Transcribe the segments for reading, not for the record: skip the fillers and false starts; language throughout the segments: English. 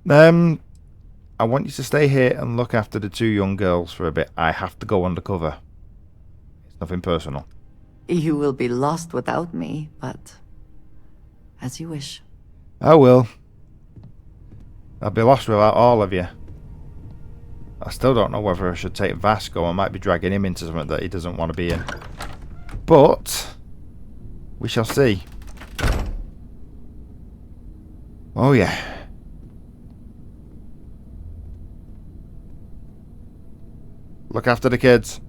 I want you to stay here and look after the two young girls for a bit. I have to go undercover. It's nothing personal. You will be lost without me, but as you wish. I will. I'll be lost without all of you. I still don't know whether I should take Vasco. I might be dragging him into something that he doesn't want to be in. But we shall see. Oh yeah. Look after the kids.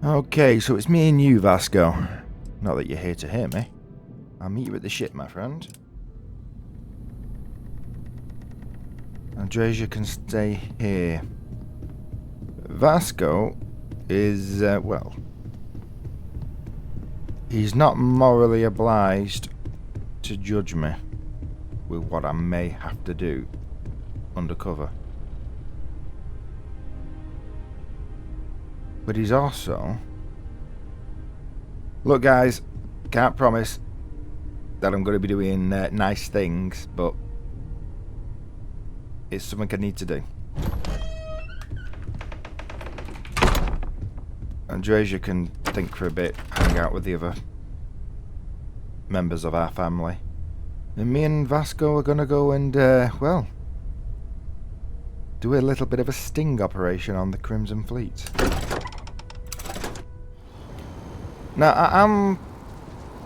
Okay, so it's me and you, Vasco. Not that you're here to hear me. I'll meet you at the ship, my friend. Andresia can stay here. Vasco is, well... he's not morally obliged to judge me with what I may have to do undercover. But he's also... Look, guys, can't promise that I'm going to be doing nice things, but it's something I need to do. Andresia can think for a bit, hang out with the other members of our family. And me and Vasco are going to go and, well, do a little bit of a sting operation on the Crimson Fleet. Now, I'm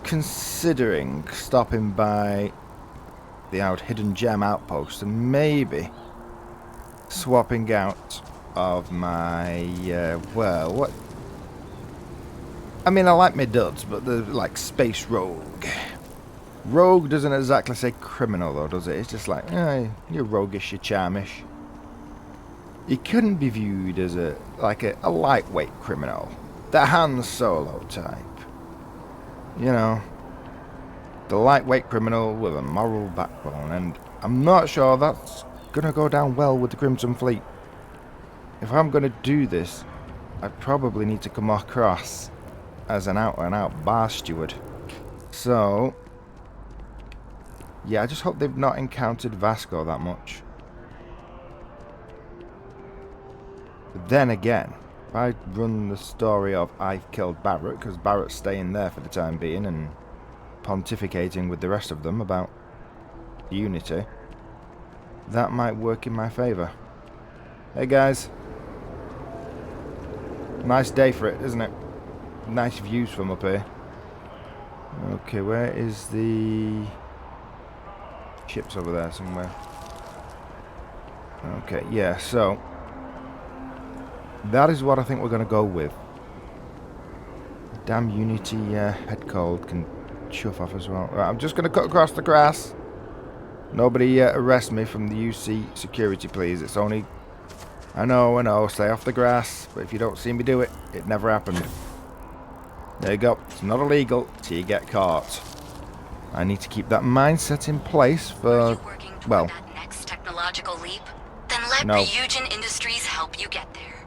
considering stopping by the old Hidden Gem outpost and maybe swapping out of my, well, what... I mean, I like my duds, but they're like Space Rogue. Rogue doesn't exactly say criminal, though, does it? It's just like, you're roguish, you're charmish. You couldn't be viewed as a lightweight criminal. The Han Solo type. You know, the lightweight criminal with a moral backbone, and I'm not sure that's gonna go down well with the Crimson Fleet. If I'm gonna do this, I probably need to come across as an out-and-out bar steward. So, yeah, I just hope they've not encountered Vasco that much. But then again, if I run the story of I've killed Barrett, because Barrett's staying there for the time being and pontificating with the rest of them about unity, that might work in my favour. Hey guys. Nice day for it, isn't it? Nice views from up here. Okay, where is the... ship's over there somewhere. Okay, yeah, so... that is what I think we're going to go with. Damn Unity head cold can chuff off as well. Right, I'm just going to cut across the grass. Nobody arrest me from the UC security, please. It's only... I know, stay off the grass. But if you don't see me do it, it never happened. There you go. It's not illegal till you get caught. I need to keep that mindset in place for... well... that next technological leap? Then let no. Ryujin Industries help you get there.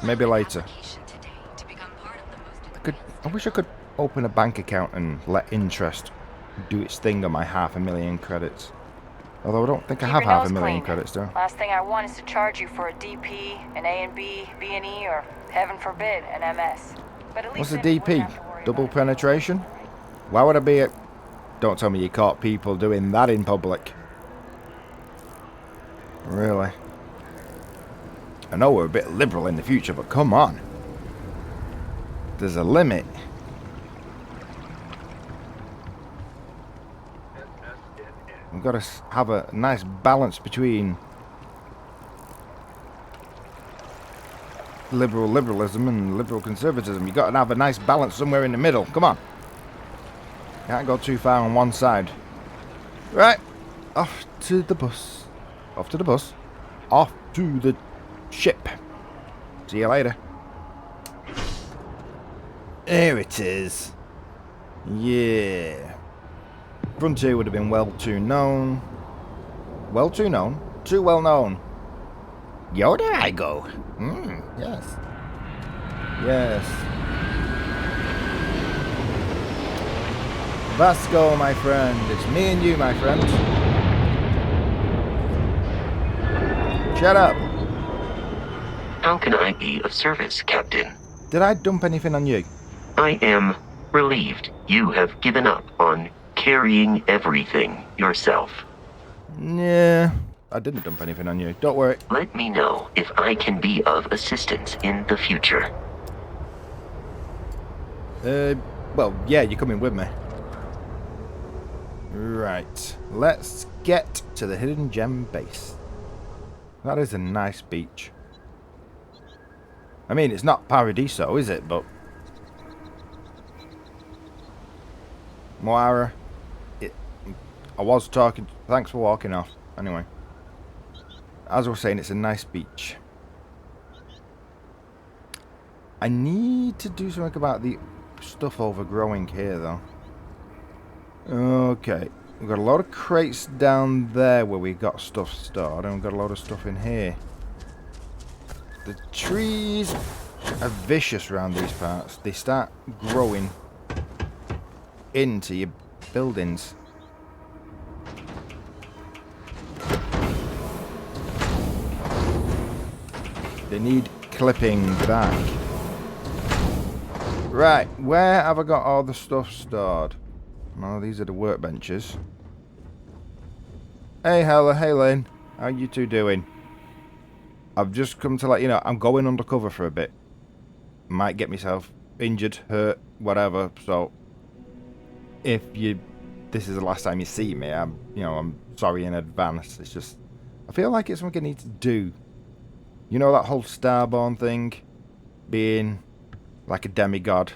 Maybe later. I wish I could open a bank account and let interest do its thing on my 500,000 credits. Although I don't think I have 500,000 credits, do I? Last thing I want is to charge you for a DP, an A&B, B&E, or heaven forbid, an MS. But at least what's a DP? Double penetration? Why would I be a... Don't tell me you caught people doing that in public. Really? I know we're a bit liberal in the future, but come on. There's a limit. We've got to have a nice balance between liberalism and liberal conservatism. You've got to have a nice balance somewhere in the middle. Come on. Can't go too far on one side. Right. Off to the bus. Off to the bus. Off to the ship. See you later. Here it is. Yeah. Frontier would have been well too known. Well too known? Too well known. Yoda I go. Yes. Yes. Vasco, my friend. It's me and you, my friend. Shut up. How can I be of service, Captain? Did I dump anything on you? I am relieved you have given up on carrying everything yourself. Yeah, I didn't dump anything on you. Don't worry. Let me know if I can be of assistance in the future. Well, yeah, you're coming with me. Right. Let's get to the Hidden Gem base. That is a nice beach. I mean, it's not Paradiso, is it? But Moira, I was talking. Thanks for walking off. Anyway, as I was saying, it's a nice beach. I need to do something about the stuff overgrowing here, though. Okay, we've got a lot of crates down there where we got stuff stored, and we've got a lot of stuff in here. The trees are vicious around these parts. They start growing into your buildings. They need clipping back. Right, where have I got all the stuff stored? Oh, these are the workbenches. Hey, Hella, hey, Lynn. How you two doing? I've just come to let you know, I'm going undercover for a bit. Might get myself injured, hurt, whatever, so if this is the last time you see me, I'm sorry in advance. It's just, I feel like it's something I need to do. You know that whole Starborn thing? Being like a demigod.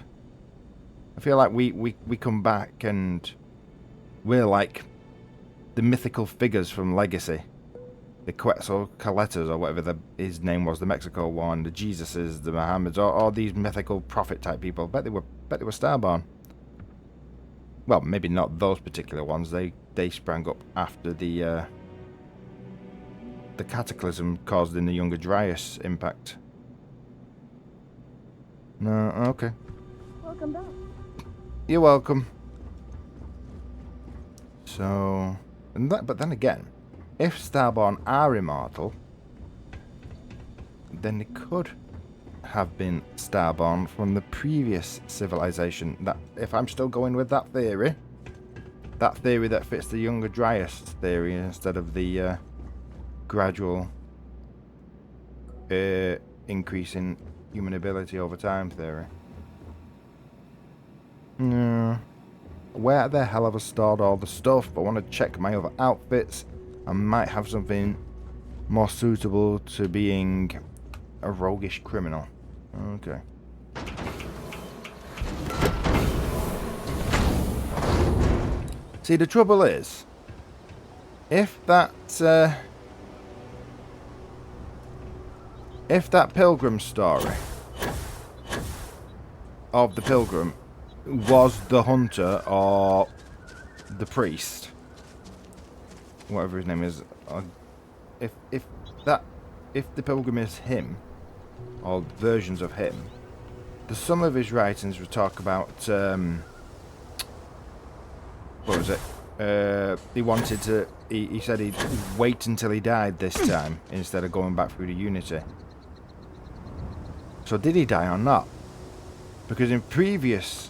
I feel like we come back and we're like the mythical figures from Legacy. The Quetzalcoatls, or whatever his name was, the Mexico one, the Jesuses, the Mohammeds, all these mythical prophet type people. Bet they were Starborn. Well, maybe not those particular ones. They sprang up after the cataclysm caused in the Younger Dryas impact. No, okay. Welcome back. You're welcome. So, but then again, if Starborn are immortal, then they could have been Starborn from the previous civilization. That, if I'm still going with that theory that fits the Younger Dryas theory instead of the gradual increase in human ability over time theory. Where the hell have I stored all the stuff? I want to check my other outfits. I might have something more suitable to being a roguish criminal. Okay. See, the trouble is, if that pilgrim story of the pilgrim was the hunter or the priest, whatever his name is, if the pilgrim is him or versions of him, some of his writings would talk about what was it? He wanted to. He said he'd wait until he died this time instead of going back through the Unity. So did he die or not? Because in previous,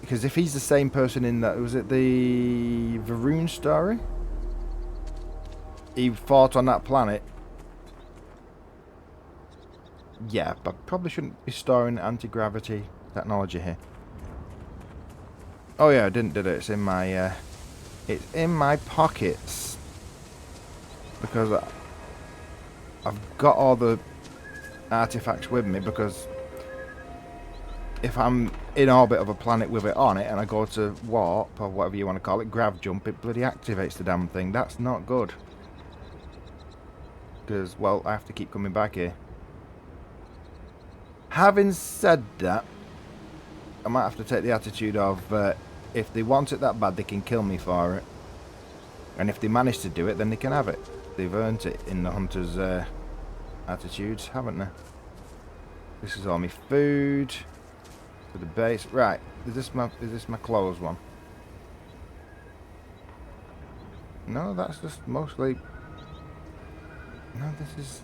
because if he's the same person in that, was it the Varun story? He fought on that planet. Yeah, but probably shouldn't be storing anti-gravity technology here. Oh yeah, I did it? It's in my pockets because I've got all the artifacts with me, because if I'm in orbit of a planet with it on it and I go to warp or whatever you want to call it, grav jump, it bloody activates the damn thing. That's not good. Because, well, I have to keep coming back here. Having said that, I might have to take the attitude of if they want it that bad, they can kill me for it. And if they manage to do it, then they can have it. They've earned it in the hunter's attitudes, haven't they? This is all my food. To the base. Right. Is this my clothes one? No, that's just mostly... No, this is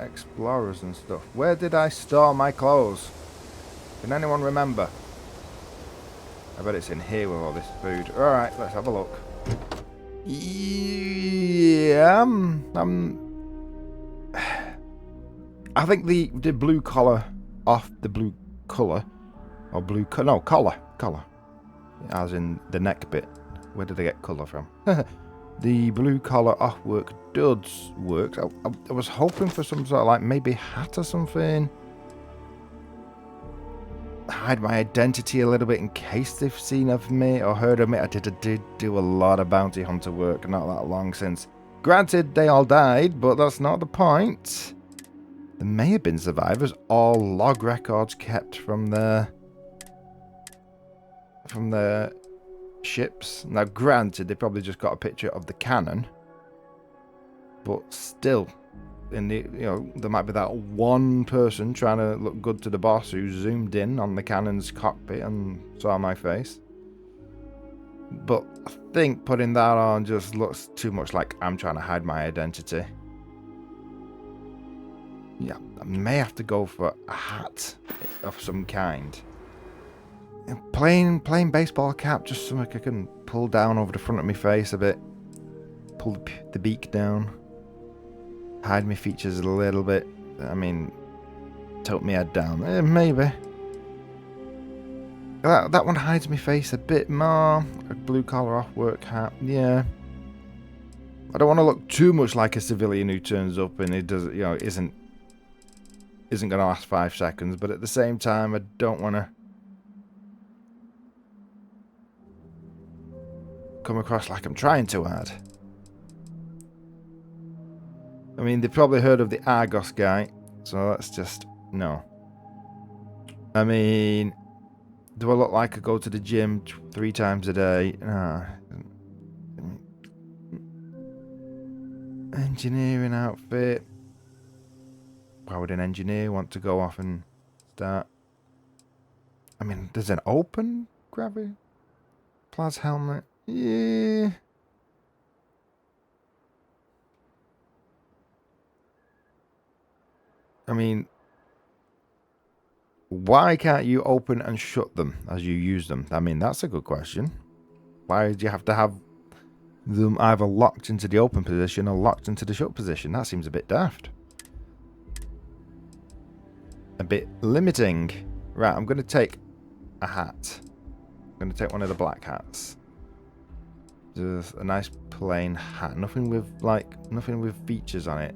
explorers and stuff. Where did I store my clothes? Can anyone remember? I bet it's in here with all this food. Alright, let's have a look. Yeah, I think the blue collar off the blue colour. Or blue... No, collar. Collar. As in the neck bit. Where did I get colour from? The blue collar off work does work. I was hoping for some sort of like maybe hat or something. Hide my identity a little bit in case they've seen of me or heard of me. I did do a lot of bounty hunter work not that long since. Granted, they all died, but that's not the point. There may have been survivors or log records kept from the ships. Now, granted, they probably just got a picture of the cannon, but still, in the there might be that one person trying to look good to the boss who zoomed in on the cannon's cockpit and saw my face. But I think putting that on just looks too much like I'm trying to hide my identity. Yeah, I may have to go for a hat of some kind. A plain baseball cap, just something I can pull down over the front of my face a bit. Pull the beak down. Hide my features a little bit. I mean, tilt my head down. Maybe. That one hides my face a bit more. A blue collar off work hat. Yeah. I don't want to look too much like a civilian who turns up and it does, isn't going to last 5 seconds. But at the same time, I don't want to come across like I'm trying too hard. I mean, they've probably heard of the Argos guy, so that's just no. I mean, do I look like I go to the gym 3 times a day? Engineering outfit. Why would an engineer want to go off and start? I mean, there's an open gravity plus helmet. Yeah. I mean, why can't you open and shut them as you use them? I mean, that's a good question. Why do you have to have them either locked into the open position or locked into the shut position? That seems a bit daft. A bit limiting. Right, I'm going to take a hat. I'm going to take one of the black hats. Just a nice plain hat. Nothing with features on it.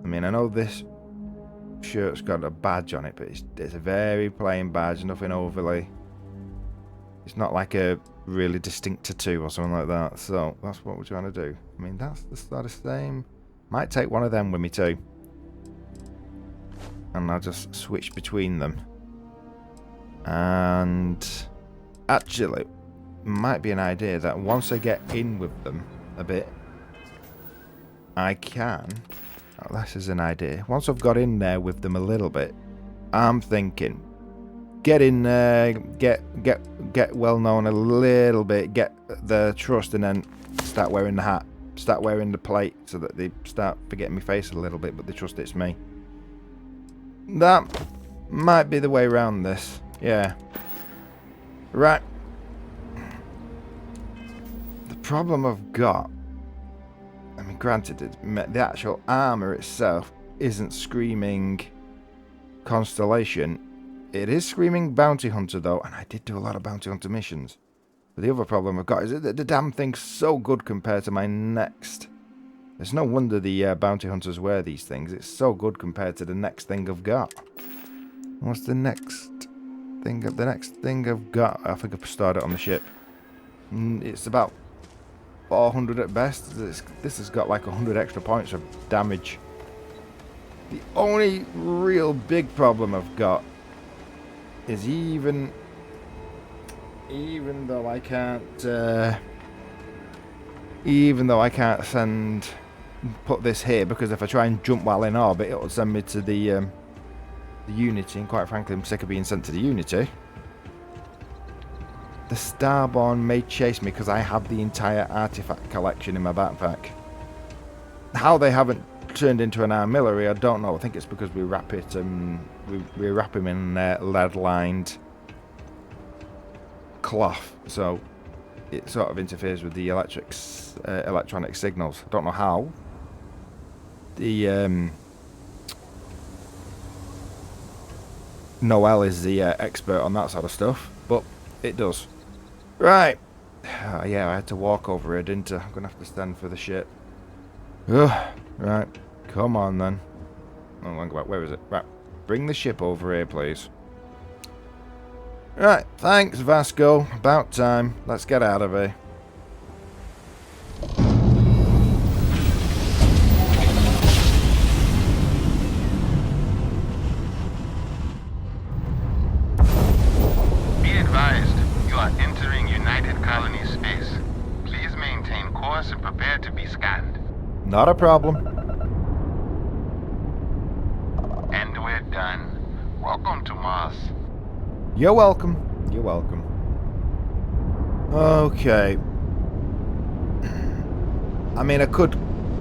I mean, I know this shirt's got a badge on it, but it's a very plain badge, nothing overly. It's not like a really distinct tattoo or something like that. So that's what we're trying to do. I mean, that's the sort of same. Might take one of them with me too. And I'll just switch between them. And actually, might be an idea that once I get in with them a bit, I can. Oh, this is an idea. Once I've got in there with them a little bit, I'm thinking, get in there, get well known a little bit, get the trust, and then start wearing the hat, start wearing the plate, so that they start forgetting my face a little bit, but they trust it's me. That might be the way around this. Yeah. Right. The problem I've got, I mean, granted, the actual armor itself isn't screaming Constellation. It is screaming Bounty Hunter, though, and I did do a lot of Bounty Hunter missions. But the other problem I've got is that the damn thing's so good compared to my next. It's no wonder the Bounty Hunters wear these things. It's so good compared to the next thing I've got. What's the next thing? The next thing I've got, I think I've started on the ship. It's about 400 at best. This has got like 100 extra points of damage. The only real big problem I've got is even though I can't put this here, because if I try and jump while in orbit, it'll send me to the Unity, and quite frankly, I'm sick of being sent to the Unity. The Starborn may chase me because I have the entire artifact collection in my backpack. How they haven't turned into an armillary, I don't know. I think it's because we wrap it we wrap him in lead-lined cloth, so it sort of interferes with the electronic signals. I don't know how. The Noel is the expert on that sort of stuff, but it does. Right. Yeah, I had to walk over here, didn't I? I'm gonna have to stand for the shit. Ugh. Right. Come on then. Oh, where is it? Right. Bring the ship over here, please. Right. Thanks, Vasco. About time. Let's get out of here. Be advised, you are entering United Colony space. Please maintain course and prepare to be scanned. Not a problem. And we're done. Welcome to Mars. You're welcome. You're welcome. Okay. I mean, I could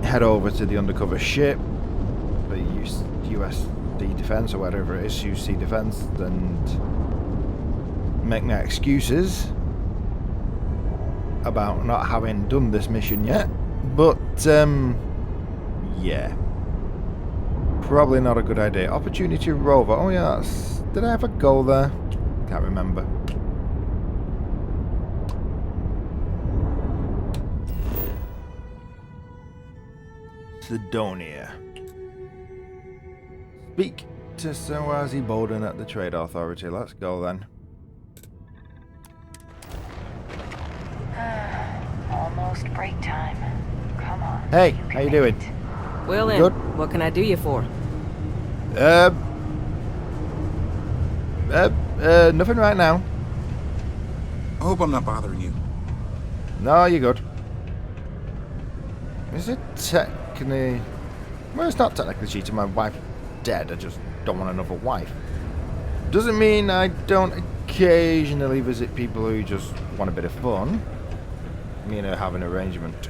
head over to the undercover ship, the USD Defense or whatever it is, UC Defense, and make my excuses about not having done this mission yet. But, yeah. Probably not a good idea. Opportunity Rover. Oh, yeah, did I ever go there? Can't remember. Sidonia. Speak to Sawazi Bolden at the Trade Authority. Let's go then. Almost break time. Come on. Hey, how you doing? Well then, Good. what can I do you for? Nothing right now. I hope I'm not bothering you. No, you're good. Is it technically... Well, it's not technically cheating. My wife's dead. I just don't want another wife. Doesn't mean I don't occasionally visit people who just want a bit of fun. Me and her have an arrangement.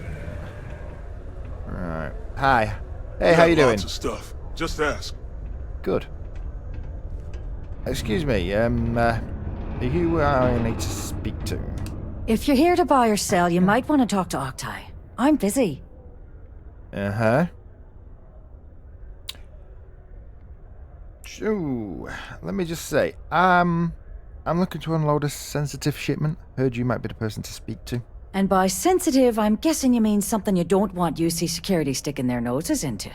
Right. Hi. Hey, how you doing? Lots of stuff. Just ask. Good. Excuse me, who I need to speak to? If you're here to buy or sell, you might want to talk to Octai. I'm busy. Uh-huh. Ooh, let me just say, I'm looking to unload a sensitive shipment. Heard you might be the person to speak to. And by sensitive, I'm guessing you mean something you don't want UC security sticking their noses into.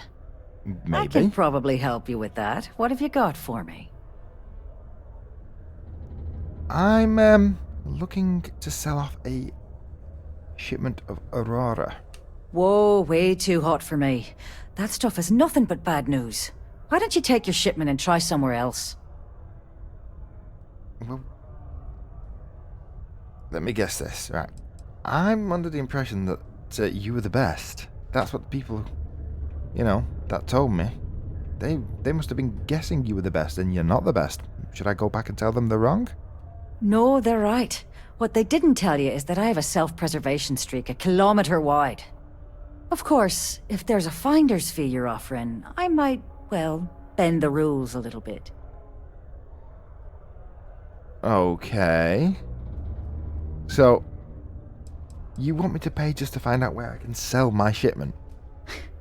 Maybe. I can probably help you with that. What have you got for me? I'm, looking to sell off a shipment of Aurora. Whoa, way too hot for me. That stuff is nothing but bad news. Why don't you take your shipment and try somewhere else? Well, let me guess this, right. I'm under the impression that you were the best. That's what the people, that told me. They must have been guessing you were the best, and you're not the best. Should I go back and tell them they're wrong? No, they're right. What they didn't tell you is that I have a self-preservation streak 1 kilometer wide. Of course, if there's a finder's fee you're offering, I might, well, bend the rules a little bit. Okay. So, you want me to pay just to find out where I can sell my shipment?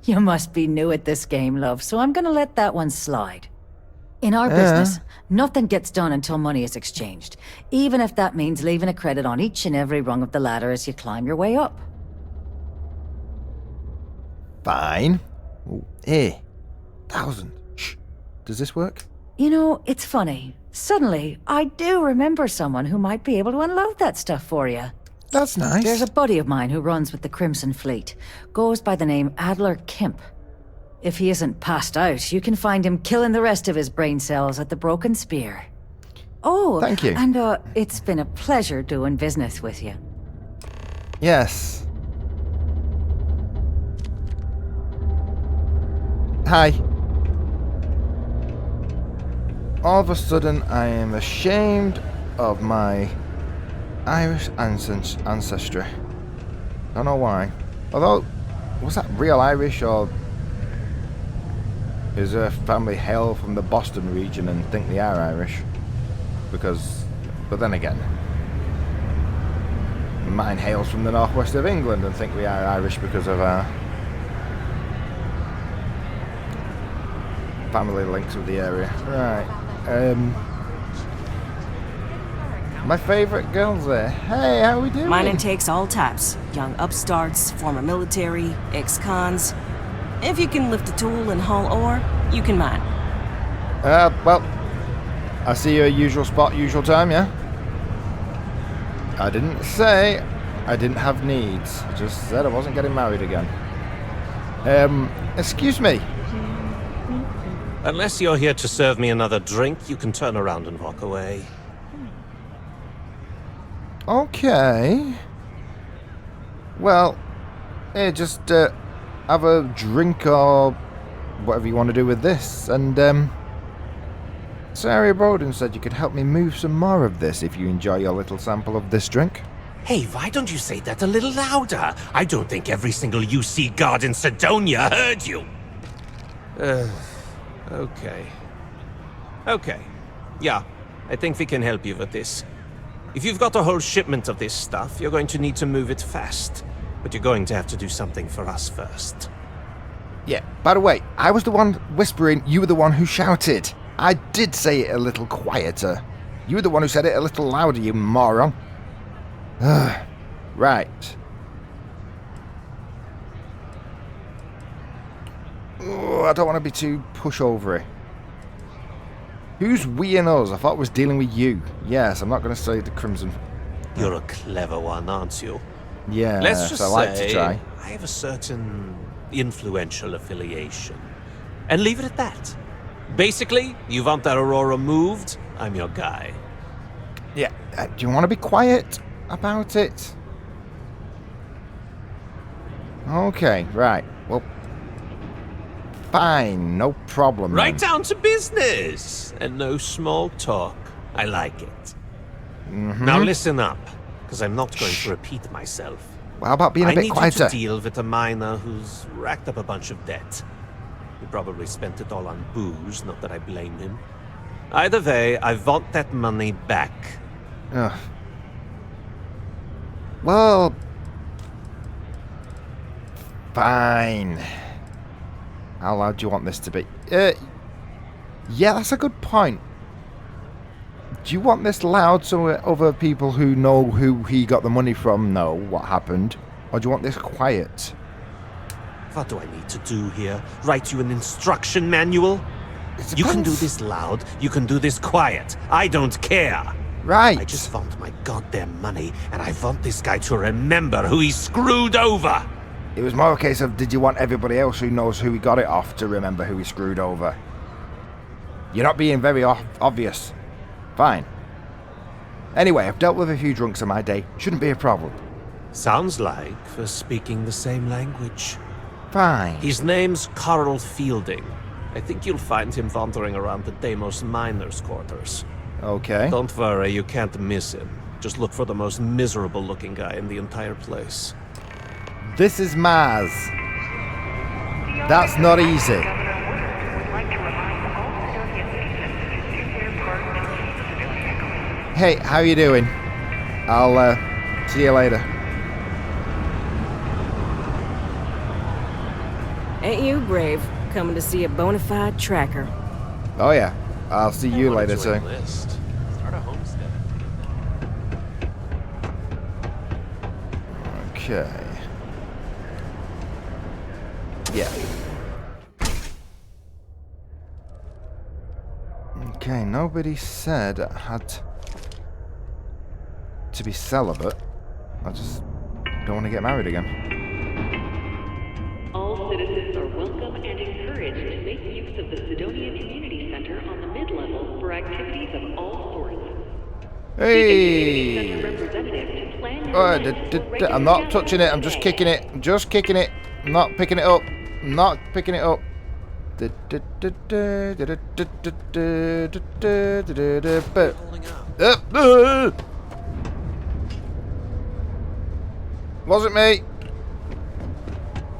You must be new at this game, love, so I'm gonna let that one slide. In our business, nothing gets done until money is exchanged, even if that means leaving a credit on each and every rung of the ladder as you climb your way up. Fine. Ooh, hey, 1,000. Shh. Does this work? You know, it's funny. Suddenly, I do remember someone who might be able to unload that stuff for you. That's nice. There's a buddy of mine who runs with the Crimson Fleet. Goes by the name Adler Kemp. If he isn't passed out, you can find him killing the rest of his brain cells at the Broken Spear. Oh, Thank you. And it's been a pleasure doing business with you. Yes. Hi. All of a sudden, I am ashamed of my Irish ancestry. Don't know why. Although, was that real Irish, or is her family hail from the Boston region and think they are Irish? Because, but then again, mine hails from the northwest of England and think we are Irish because of our family links with the area. Right. My favourite girls there. Hey, how we doing? Mining takes all types. Young upstarts, former military, ex-cons. If you can lift a tool and haul ore, you can mine. Well, I see you at usual spot, usual time, yeah? I didn't say I didn't have needs. I just said I wasn't getting married again. Excuse me. Unless you're here to serve me another drink, you can turn around and walk away. Okay. Well, yeah, just have a drink or whatever you want to do with this. And Sarah Bowden said you could help me move some more of this if you enjoy your little sample of this drink. Hey, why don't you say that a little louder? I don't think every single UC guard in Sidonia heard you. Okay. Okay. Yeah, I think we can help you with this. If you've got a whole shipment of this stuff, you're going to need to move it fast. But you're going to have to do something for us first. Yeah, by the way, I was the one whispering, you were the one who shouted. I did say it a little quieter. You were the one who said it a little louder, you moron. Right. Oh, I don't want to be too pushovery. Who's we and us? I thought I was dealing with you. Yes, I'm not going to say the Crimson. You're a clever one, aren't you? Yeah, Let's just I like say to try. I have a certain influential affiliation. And leave it at that. Basically, you want that Aurora moved, I'm your guy. Yeah, do you want to be quiet about it? Okay, right. Well, fine, no problem. Right then. down to business! And no small talk. I like it. Now listen up, because I'm not going to repeat myself. Well, how about being a bit I need quieter? you to deal with a miner who's racked up a bunch of debt. He probably spent it all on booze, not that I blame him. Either way, I want that money back. Ugh. Well, fine. How loud do you want this to be? Yeah, that's a good point. Do you want this loud so other people who know who he got the money from know what happened? Or do you want this quiet? What do I need to do here? Write you an instruction manual? You can do this loud, you can do this quiet. I don't care. Right. I just want my goddamn money, and I want this guy to remember who he screwed over. It was more a case of, did you want everybody else who knows who he got it off to remember who he screwed over? You're not being very obvious. Fine. Anyway, I've dealt with a few drunks in my day. Shouldn't be a problem. Sounds like we're speaking the same language. Fine. His name's Carl Fielding. I think you'll find him wandering around the Deimos miners' quarters. Okay. Don't worry, you can't miss him. Just look for the most miserable-looking guy in the entire place. This is Mars. That's not easy. Hey, how you doing? I'll see you later. Ain't you brave, coming to see a bona fide tracker? Oh yeah, I'll see you later too. Start a homestead. Okay. Yeah. Okay, nobody said I had to be celibate. I just don't want to get married again. All citizens are welcome and encouraged to make use of the Sidonia Community Center on the mid-level for activities of all sorts. Hey! Oh, I'm not touching it. I'm just kicking it. I'm just kicking it. I'm not picking it up. I'm not picking it up. Wasn't me.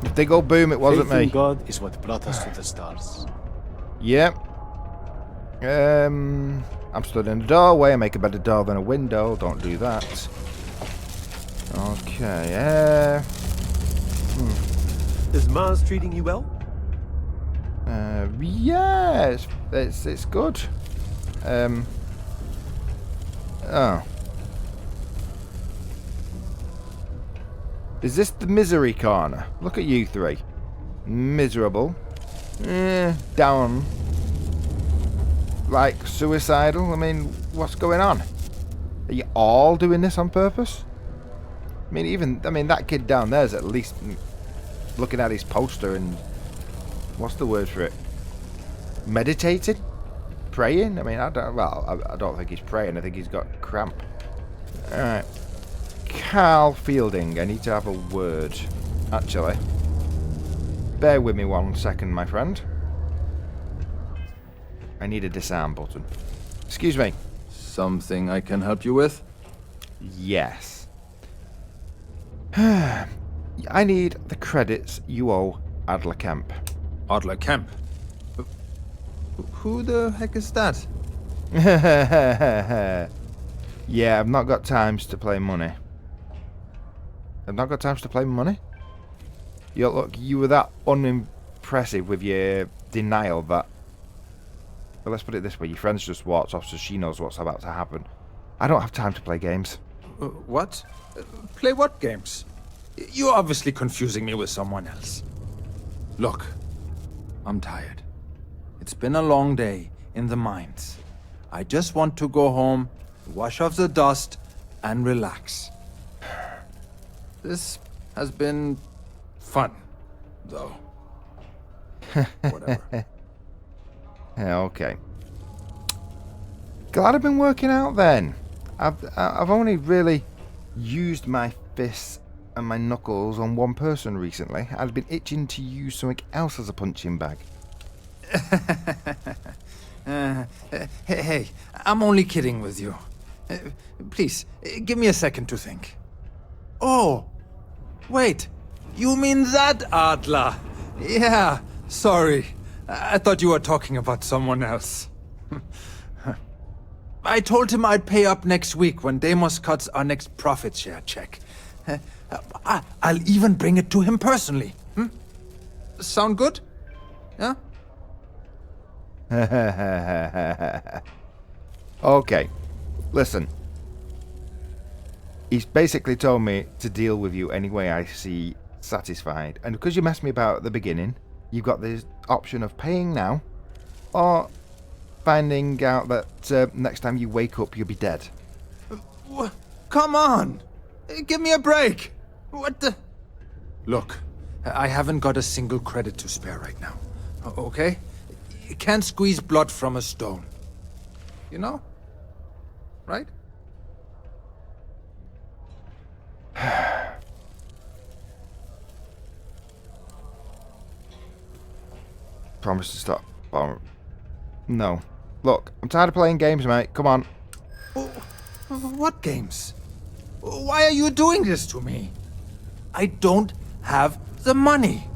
If they go boom, it wasn't me. God is what brought us to the stars. Yep. I'm stood in the doorway. I make a better door than a window. Don't do that. Okay. Is Mars treating you well? Yeah, it's good. Oh. Is this the misery corner? Look at you three. Miserable. Down. Like suicidal? I mean, what's going on? Are you all doing this on purpose? I mean, that kid down there's at least looking at his poster and... What's the word for it? Meditating? Praying? I mean, I don't think he's praying. I think he's got cramp. Alright. Carl Fielding. I need to have a word. Actually. Bear with me 1 second, my friend. I need a disarm button. Excuse me. Something I can help you with? Yes. I need the credits you owe Adler Kemp. Adler Kemp? Who the heck is that? Yeah, I've not got times to play money. I've not got times to play money? Look, you were that unimpressive with your denial that... But let's put it this way, your friend's just walked off so she knows what's about to happen. I don't have time to play games. What? Play what games? You're obviously confusing me with someone else. Look, I'm tired. It's been a long day in the mines. I just want to go home, wash off the dust, and relax. This has been fun, though. Whatever. Yeah, okay. Glad I've been working out then. I've only really used my fists and my knuckles on one person recently. I've been itching to use something else as a punching bag. Hey, I'm only kidding with you. Please, give me a second to think. Oh, wait. You mean that Adler? Yeah, sorry. I thought you were talking about someone else. I told him I'd pay up next week when Deimos cuts our next profit share check. I'll even bring it to him personally. Sound good? Yeah? Okay. Listen. He's basically told me to deal with you any way I see satisfied. And because you messed me about at the beginning, you've got this option of paying now or finding out that next time you wake up you'll be dead. Come on! Give me a break! What the... Look, I haven't got a single credit to spare right now. Okay? You can't squeeze blood from a stone. You know? Right? Promise to stop. No. Look, I'm tired of playing games, mate. Come on. What games? Why are you doing this to me? I don't have the money.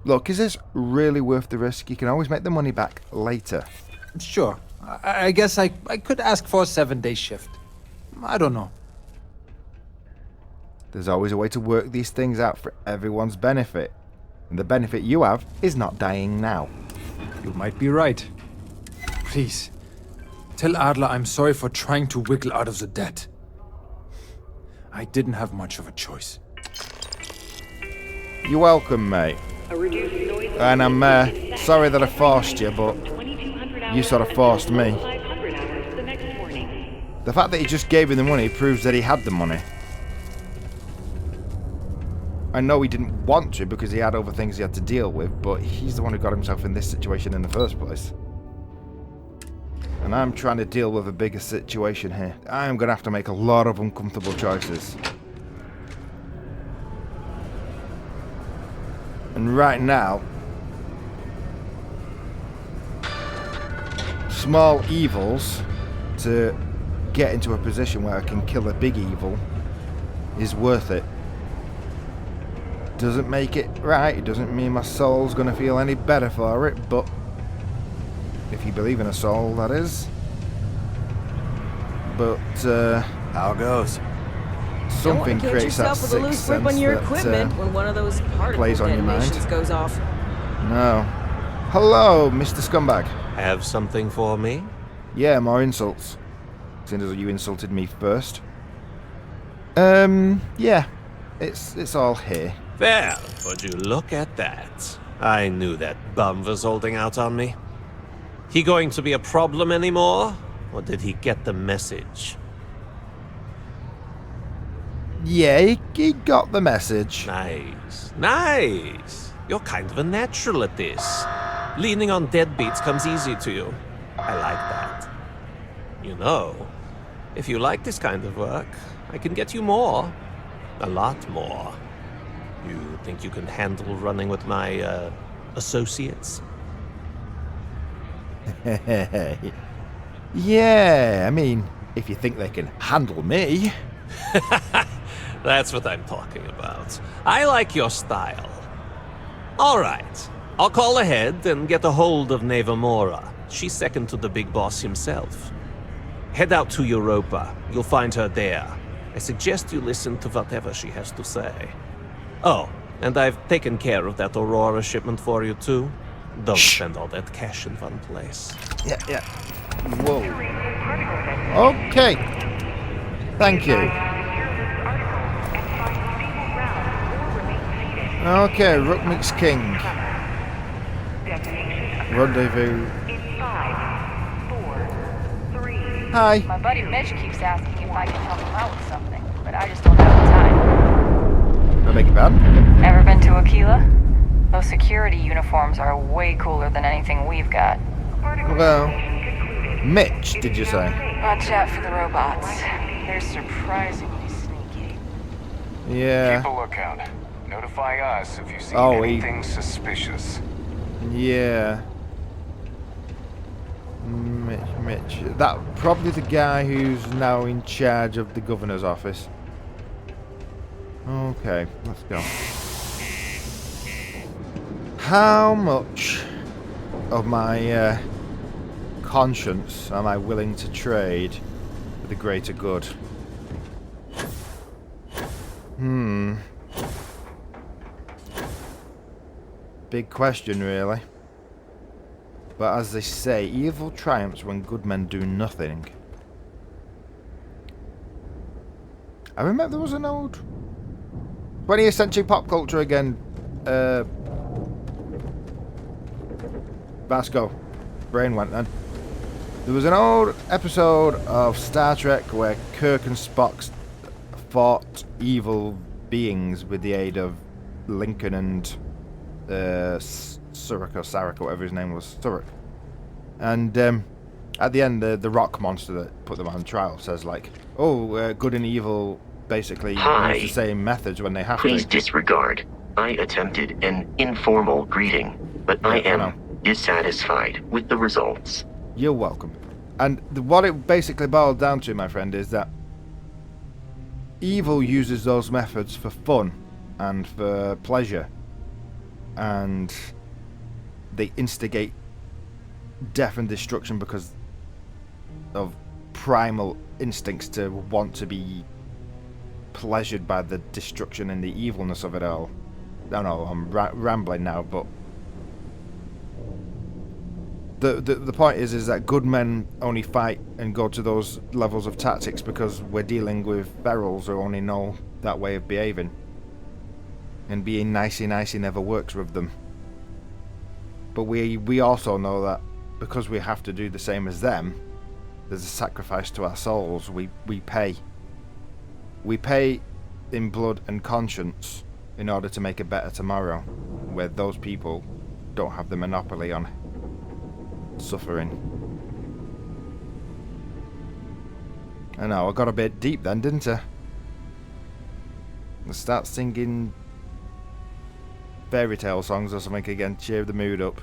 Look, is this really worth the risk? You can always make the money back later. Sure. I guess I could ask for a 7-day shift. I don't know. There's always a way to work these things out for everyone's benefit. And the benefit you have is not dying now. You might be right. Please, tell Adler I'm sorry for trying to wiggle out of the debt. I didn't have much of a choice. You're welcome, mate. And I'm sorry that I forced you, but you sort of forced me. The fact that he just gave him the money proves that he had the money. I know he didn't want to because he had other things he had to deal with, but he's the one who got himself in this situation in the first place. And I'm trying to deal with a bigger situation here. I'm going to have to make a lot of uncomfortable choices. And right now, small evils to get into a position where I can kill a big evil is worth it. Doesn't make it right, it doesn't mean my soul's gonna feel any better for it, but if you believe in a soul, that is. But how goes? Something Don't creates that yourself with a sixth loose grip sense on your that equipment when one of those particle plays on your mind. detonations goes off. No. Hello, Mr. Scumbag. Have something for me? Yeah, more insults. Seeing as you insulted me first. Yeah. It's all here. Well, would you look at that? I knew that bum was holding out on me. He going to be a problem anymore? Or did he get the message? Yeah, he got the message. Nice. Nice. You're kind of a natural at this. Leaning on deadbeats comes easy to you. I like that. You know, if you like this kind of work, I can get you more. A lot more. You think you can handle running with my, associates? Yeah, I mean, if you think they can handle me. That's what I'm talking about. I like your style. Alright, I'll call ahead and get a hold of Nevamora. She's second to the big boss himself. Head out to Europa. You'll find her there. I suggest you listen to whatever she has to say. Oh, and I've taken care of that Aurora shipment for you too. Don't spend all that cash in one place. Yeah. Whoa. Okay. Thank you. Okay, Rookmix King. Rendezvous. Hi. My buddy Mitch keeps asking if I can help him out with something, but I just don't have the time. I beg your pardon? Ever been to Aquila? Those security uniforms are way cooler than anything we've got. Well, Mitch, did you say? Watch out for the robots. They're surprisingly sneaky. Yeah. Keep a lookout. Notify us if you see anything suspicious. Yeah. Mitch. That probably the guy who's now in charge of the governor's office. Okay, let's go. How much of my conscience am I willing to trade for the greater good? Big question, really. But as they say, evil triumphs when good men do nothing. I remember there was an old 20th century pop culture again. Vasco. Brain went then. There was an old episode of Star Trek where Kirk and Spock fought evil beings with the aid of Lincoln and Surik or Sarek or whatever his name was. Surik. And at the end, the rock monster that put them on trial says like, oh, good and evil basically use the same methods when they have Please to. disregard. I attempted an informal greeting, but I am dissatisfied with the results. You're welcome. And what it basically boiled down to, my friend, is that evil uses those methods for fun and for pleasure. And they instigate death and destruction because of primal instincts to want to be pleasured by the destruction and the evilness of it all. I know I'm rambling now, but the point is that good men only fight and go to those levels of tactics because we're dealing with ferals who only know that way of behaving. And being nicey never works with them. But we also know that because we have to do the same as them, there's a sacrifice to our souls. We pay. We pay in blood and conscience in order to make a better tomorrow, where those people don't have the monopoly on suffering. I know, I got a bit deep then, didn't I? I'll start singing fairy tale songs or something again, cheer the mood up.